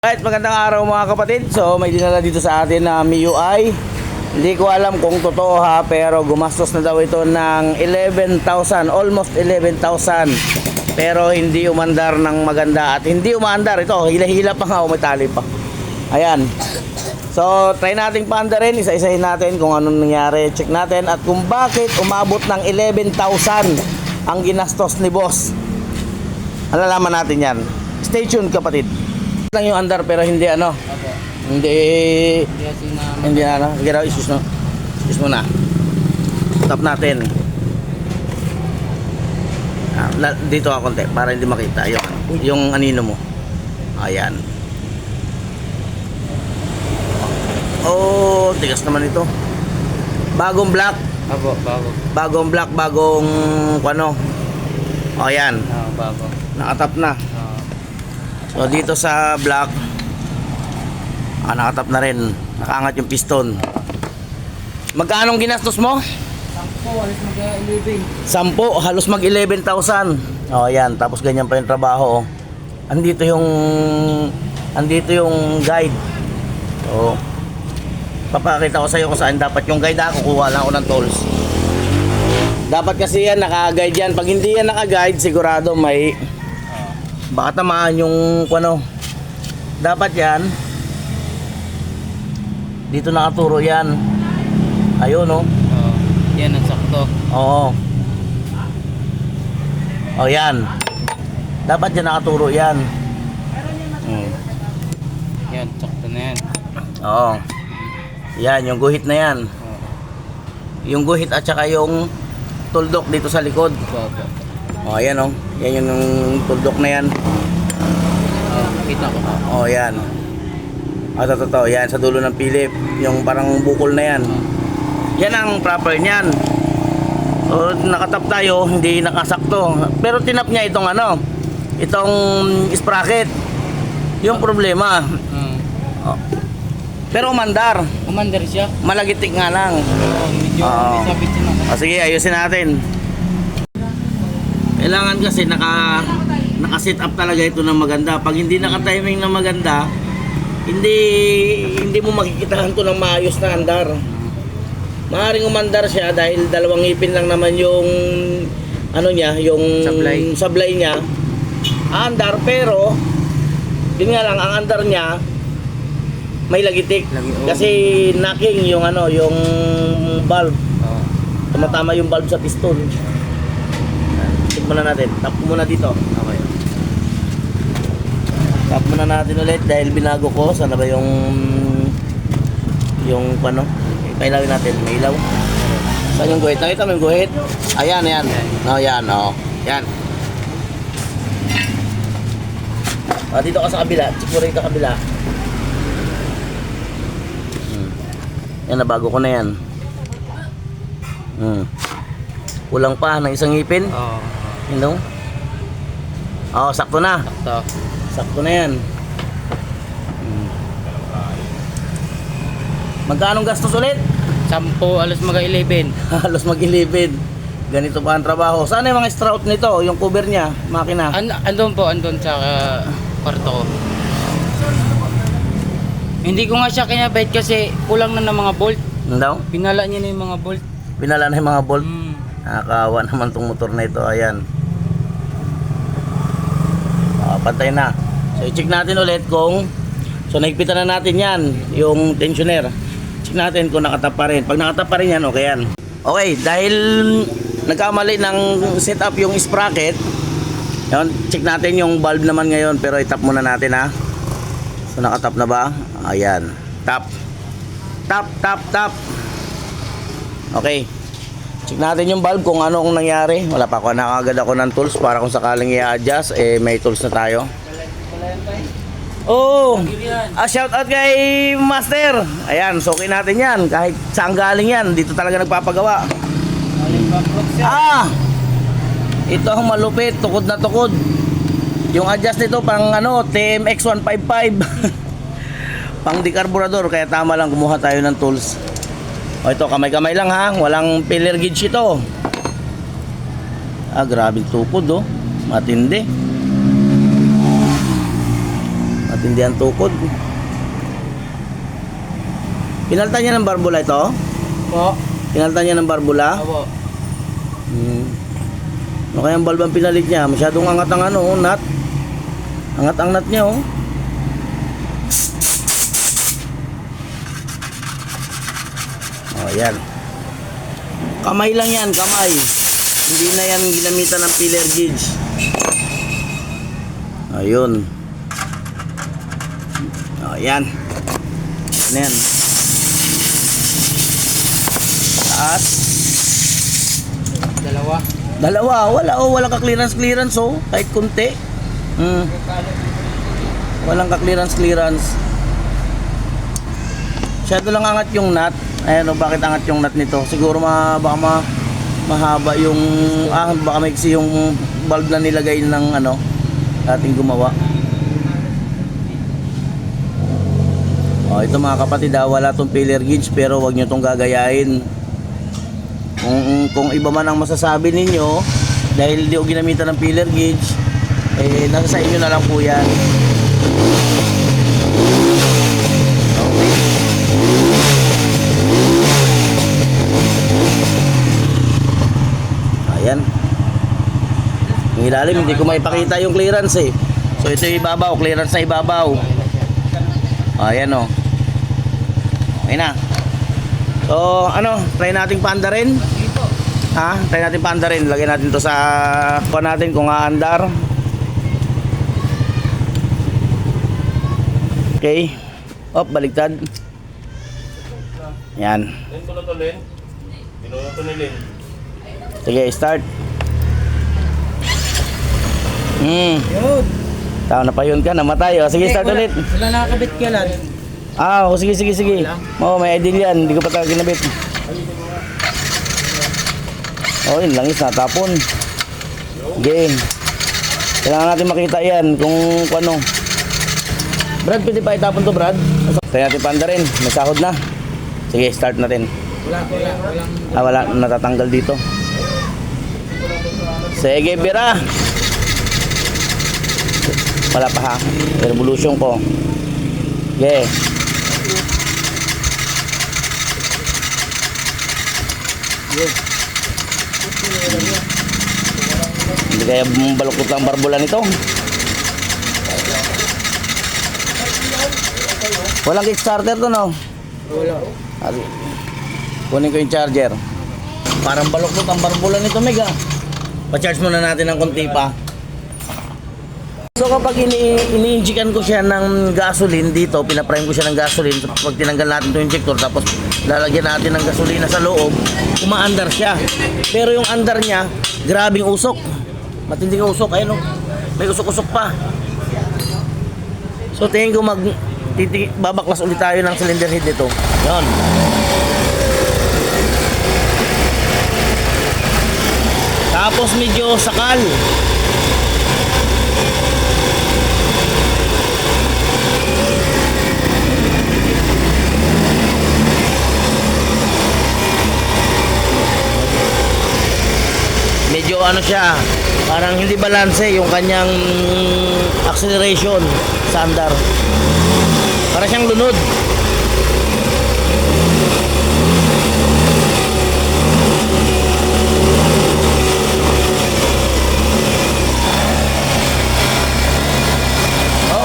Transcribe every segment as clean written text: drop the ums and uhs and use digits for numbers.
Right, magandang araw mga kapatid. So may dinala dito sa atin na MIUI. Hindi ko alam kung totoo ha, pero gumastos na daw ito ng 11,000, almost 11,000. Pero hindi umandar ng maganda at hindi umaandar ito. Hila-hila pa nga, umatali pa. Ayan. So try nating paandarin, isa-isahin natin kung anong nangyari. Check natin at kung bakit umabot ng 11,000 ang ginastos ni boss. Alalaman natin yan. Stay tuned kapatid. Lang yung andar pero hindi ano. Okay. Hindi ano. Sige daw, isus mo na. Stop natin. Dito ako konti para hindi makita yung anino mo. Ayan. Oh, tigas naman ito. Bagong black. Bagong black, bagong ano. O ayan. Bago. Nakatap na. So dito sa black nakatap na rin. Nakaangat yung piston. Magkano ginastos mo? 10, halos mag 11,000. Oh ayan, tapos ganyan pa yung trabaho. Andito yung guide. So papakita ko sa iyo kung saan dapat yung guide. Kukuha lang ako ng tools. Dapat kasi yan naka-guide yan. Pag hindi yan naka-guide, sigurado may baka tamaan yung ano. Dapat yan dito nakaturo yan. Ayun no. Yan ang sakto. Oo. O yan. Dapat yan nakaturo yan. Yan, sakto na yan. Oo. Yan, yung guhit na yan. Yung guhit at saka yung tuldok dito sa likod. O ayan o. Yan yung tuldok na yan. Kita ko. O yan. Totoo. Yan sa dulo ng pilip. Yung parang bukol na yan. Yan ang proper niyan. So nakatap tayo, hindi nakasakto. Pero tinap niya itong ano, itong sprocket. Yung problema. Pero umandar. Commander siya. Malagitik nga lang. Medyo may sabit siya na. Sige, ayusin natin. Kailangan kasi naka-set up talaga ito ng maganda. Pag hindi naka-timing na maganda, hindi mo makikitahan to ng maayos na andar. Maaaring umandar siya dahil dalawang ngipin lang naman yung ano niya, yung sablay niya. Andar pero yun nga lang ang andar niya may lagitik. Kasi knocking yung ano, yung valve. Tumatama yung valve sa piston. Check muna natin. Tap muna dito. Okay. Tap muna natin ulit dahil binago ko. Sana ba yung ano? Pailawin natin. May ilaw. Saan yung guhit? Nakita mo yung guhit? Ayan, ayan. O, yan, o. Yan. Dito ka sa kabila. Check mo rin ka kabila. Yan, nabago ko na yan. Kulang pa ng isang ngipin. You know? Sakto na. Sakto na yan. Magkano gastos ulit? 10, alas mga 11. Halos mag 11. Ganito pa ang trabaho. Saan yung mga strout nito? Yung cover niya, makina. Andun sa kwarto ko. Hindi ko nga siya kinabait kasi kulang na ng mga bolt. Ano daw? Pinala niya na yung mga bolt. Pinala na yung mga bolt. Nakakawa naman tong motor na ito. Ayan. Pantay na. So i-check natin ulit kung nahigpitan na natin yan, yung tensioner. Check natin kung nakatap pa rin. Pag nakatap pa rin yan, okay yan. Okay, dahil nagkamali ng setup yung sprocket, yun, check natin yung valve naman ngayon. Pero itap muna natin ha. So nakatap na ba? Ayan. Tap. Okay. Check natin yung valve kung anong nangyari. Wala pa ako. Nakagad ako ng tools para kung sakaling i-adjust, may tools na tayo. Shout out kay Master. Ayan, so okay natin yan. Kahit saan galing yan, dito talaga nagpapagawa. Ito ang malupit, tukod na tukod. Yung adjust nito pang ano, TMX 155. Pang decarburador, kaya tama lang kumuha tayo ng tools. Ito kamay-kamay lang ha, walang filler gauge ito. Grabing tukod oh. Matindi. Matindi ang tukod. Pinaltan niya ng barbula ito? Po. Pinaltan niya ng barbula? Opo. Ano kaya ang valve ang pinalit niya? Masyadong angat ang ano, nut. Angat ang nut niya, oh. Oh, yan. Kamay lang yan, kamay. Hindi na yan ginamitan ng filler gauge. Ayun. Oh, yan. Ano yan? Taas. Dalawa. Walang ka-clearance, oh. Kahit kunti. Walang ka-clearance. Masyado lang angat yung nut. Ayan, oh, bakit angat yung nut nito? Siguro baka mahaba yung baka maiksi yung valve na nilagay ng ano ating gumawa. Oh, ito mga kapatid, wala tong filler gauge pero wag nyo tong gagayahin. Kung iba man ang masasabi ninyo dahil di ko ginamitan ng filler gauge, nasa sa inyo na lang po yan. Okay. Ayan. Yung ilalim, hindi ko maipakita yung clearance eh. So ito yung ibabaw, clearance na ibabaw. Ayan o. Okay na. So ano, try nating paanda rin. Try natin paanda rin. Lagyan natin to sa kuha natin kung aandar. Okay. Baligtad. Yan. Sige, start. Yun. Tao na pa yun ka, namatay. Sige, start ulit. Wala nakakabit ka lang. Sige. May idea yan. Hindi ko pa talaga ginabit. Yun, langis na, tapon. Sige. Kailangan natin makita yan kung ano. Brad, pwede pa itapon to, Brad? Tayo natin paanda rin. May sahod na. Sige, start natin. Wala. Natatanggal dito. Sige, bira. Wala pa ha. Revolution ko. Okay. Hindi kaya baluktot ang barbula nito. Walang kickstarter to, no? Wala. Kunin ko yung charger. Parang baluktot ang barbula nito, Mega. Pa-charge muna natin ng konti pa. So kapag ini-injectan ko siya ng gasoline dito, pinaprime ko siya ng gasoline, pag tinanggal natin itong injector tapos lalagyan natin ng gasolina sa loob, umaandar siya. Pero yung andar niya, grabing usok. Matinding usok, ayun oh. May usok-usok pa. So tingin ko babaklas ulit tayo ng cylinder head nito. Yan. Tapos medyo sakal. Medyo ano siya, parang hindi balanse yung kanyang acceleration sa andar. Para siyang lunod.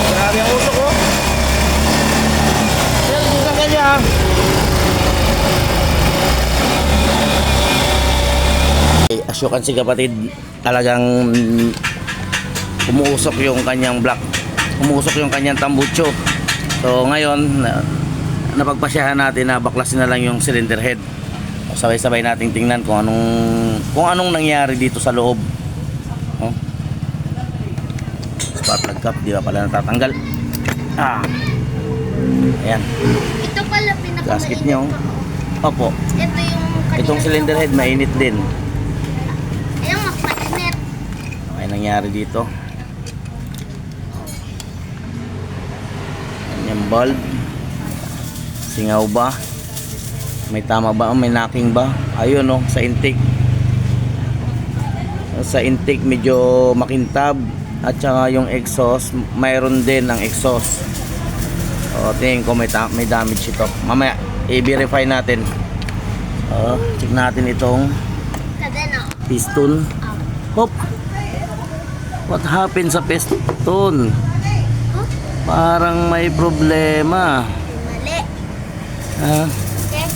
Grabe ang usok ko. Pero hindi ka ganyan. As you can see kapatid, talagang umuusok yung kanyang block, umuusok yung kanyang tambucho. So ngayon napagpasyahan natin na baklasin na lang yung cylinder head. Sabay-sabay nating tingnan kung anong nangyari dito sa loob. Spark plug cap, di ba pala natatanggal. Ayan. Ito pala pinaka Gasket niya. Opo. Ito yung kanina. Itong cylinder head mainit din. Ayan, mas mainit. Ano nangyari dito? Yung bulb. Singaw ba? May tama ba? May knocking ba? Ayun sa intake. Sa intake medyo makintab At saka yung exhaust, mayroon din ang exhaust. O, tingin ko may damage ito. Mamaya, i-verify natin. O, check natin itong Kadena. piston. Hop! What happened sa piston? Huh? Parang may problema. Mali. Ha? Okay?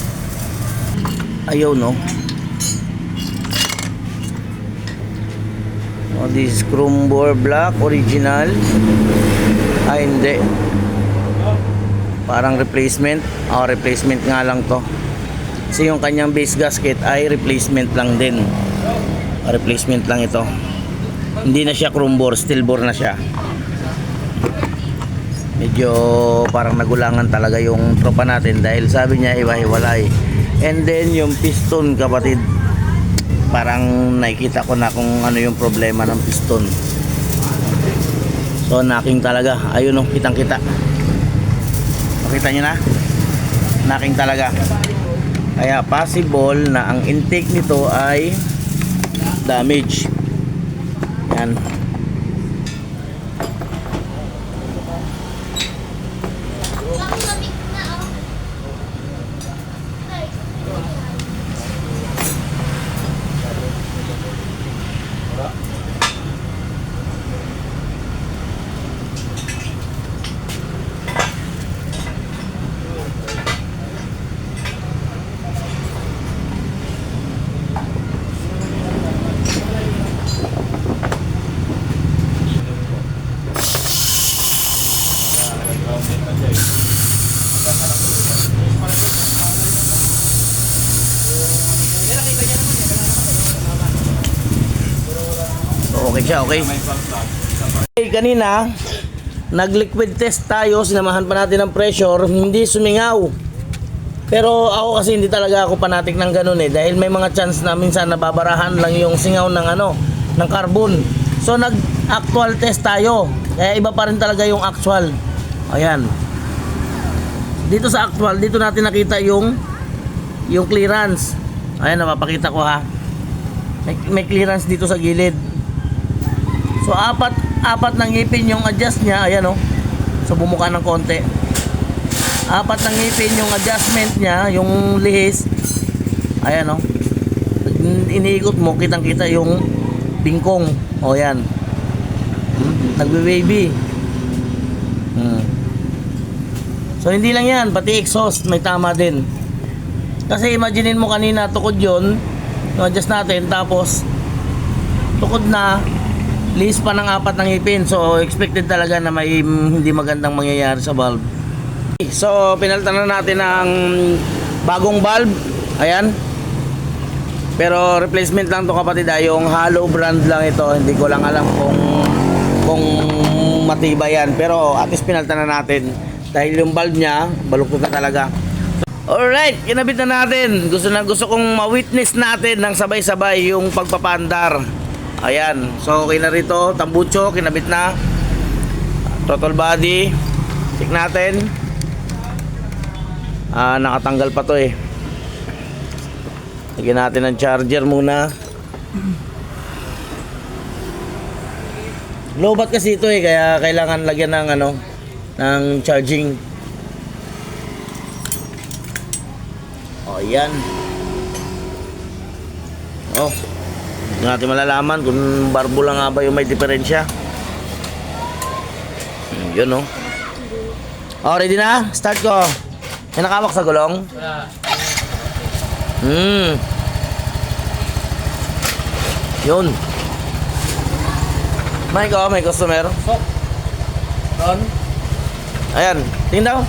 Ayaw, no? Oh, this is chrome bore black original. Ay, hindi. Parang replacement. Oh, replacement nga lang to. Kasi yung kanyang base gasket ay replacement lang din. Replacement lang ito. Hindi na siya chrome bore, steel bore na siya. Medyo parang nagulangan talaga yung tropa natin dahil sabi niya iwa-hiwalay. And then yung piston, kapatid, parang nakikita ko na kung ano yung problema ng piston. So knocking talaga. Ayun o, kitang kita. Makita nyo na? Knocking talaga. Kaya possible na ang intake nito ay damage. Yan. Ang lamig na oh. Ay. Okay siya, okay. Okay, kanina nag-liquid test tayo, sinamahan pa natin ng pressure, hindi sumingaw. Pero ako kasi hindi talaga ako panatik ng ganun eh, dahil may mga chance na minsan nababarahan lang yung singaw ng ng carbon. So nag-actual test tayo. Kaya iba pa rin talaga yung actual. Ayan. Dito sa actual, dito natin nakita yung clearance. Ayan, napapakita ko ha. May clearance dito sa gilid. So apat ng ngipin yung adjust niya, ayan oh. So bumuka ng konti. Apat ng ngipin yung adjustment niya, yung lihis. Ayan oh. Iniikot mo, kitang-kita yung bingkong. O yan. Nagbe-baby. So hindi lang yan, pati exhaust may tama din. Kasi imaginein mo kanina tukod yon, adjust natin, tapos tukod na, lihis pa ng apat ng ngipin. So expected talaga na may hindi magandang mangyayari sa valve. So pinalitan na natin ng bagong valve. Ayan. Pero replacement lang to kapatid, yung hollow brand lang ito. Hindi ko lang alam kung matibay yan. Pero at least pinalitan na natin dahil yung valve niya baluktot na talaga. Alright, kinabit na natin. Gusto kong ma-witness natin ng sabay-sabay yung pagpapandar. Ayan, so okay na rito. Tambucho, kinabit na. Total body, check natin. Nakatanggal pa to eh. Lagyan natin ng charger muna. Lobat kasi ito eh, kaya kailangan lagyan ng ng charging. O yan. Oh, hindi natin malalaman kung barbula nga ba yung may diferensya. Yun oh. Oh, ready na? Start ko. May nakawak sa gulong? Wala. Yun. Mike, oh, may customer. Sok. Ron. Ayan, tingin daw.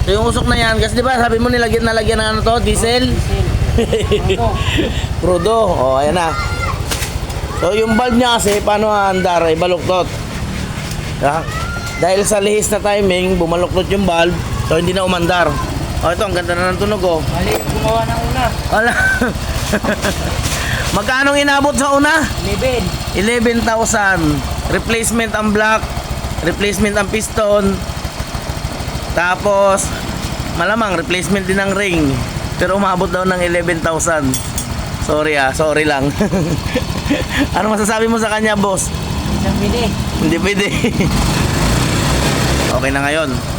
So yung usok na yan, kasi di ba sabi mo nalagyan ng ano to, diesel? Diesel. Crudo. Oh, ayan na. So yung valve niya kasi, paano andar? Ibaluktot. Dahil sa lihis na timing, bumaluktot yung valve, so hindi na umandar. Oh, ito, ang ganda na ng tunog, oh. Mali, gumawa ng una. Wala. Magkano inabot sa una? 11. 11,000. Replacement ang block, replacement ang piston. Tapos malamang replacement din ng ring. Pero umabot daw ng 11,000. Sorry sorry lang. Ano masasabi mo sa kanya, boss? Isang bili. Hindi pwede. Okay na ngayon.